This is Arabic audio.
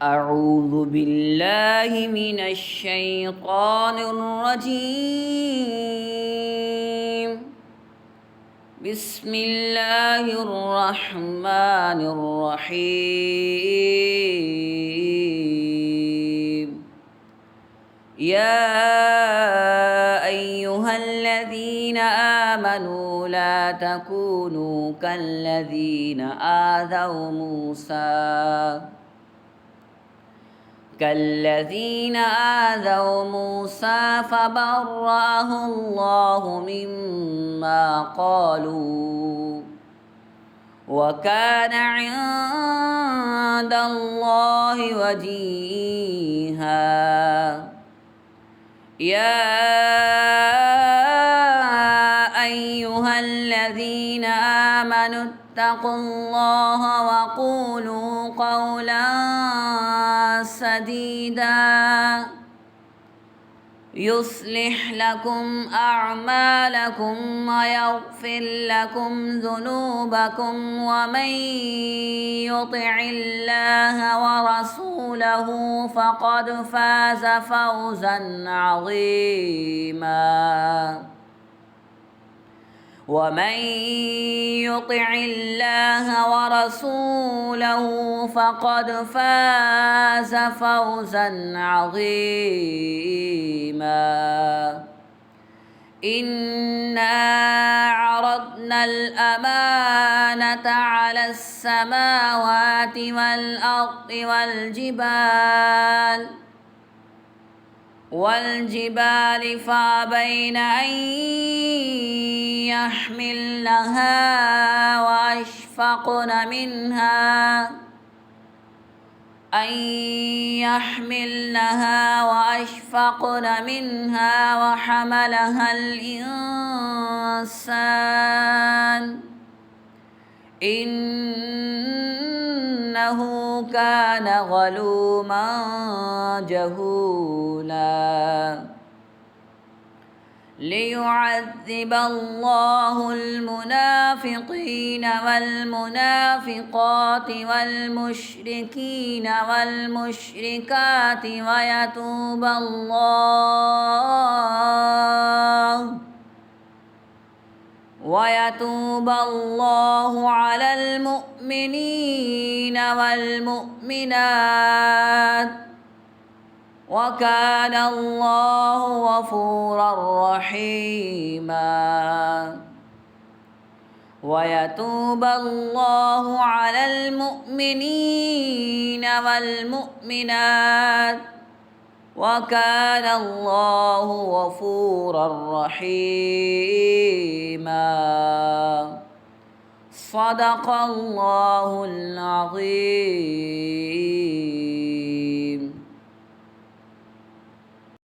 أعوذ بالله من الشيطان الرجيم. بسم الله الرحمن الرحيم. يا أيها الذين آمنوا لا تكونوا كالذين آذوا موسى فبرأه الله مما قالوا وكان عند الله وجيها. يا أيها الذين آمنوا اتقوا الله وقولوا قولا سديدا يصلح لكم أعمالكم ويغفر لكم ذنوبكم ومن يطع الله ورسوله فقد فاز فوزا عظيما. ومن يطع الله ورسوله فقد فاز فوزا عظيما. إنا عرضنا الأمانة على السماوات والأرض والجبال فأبين أن يحملنها وأشفقن منها وحملها الإنسان إنه كان ظلوما جهولا. ليعذب الله المنافقين والمنافقات والمشركين والمشركات ويتوب الله على المؤمنين والمؤمنات وكان الله غفورا رحيما. ويتوب الله على المؤمنين والمؤمنات وكان الله غفورا رحيما. صدق الله العظيم.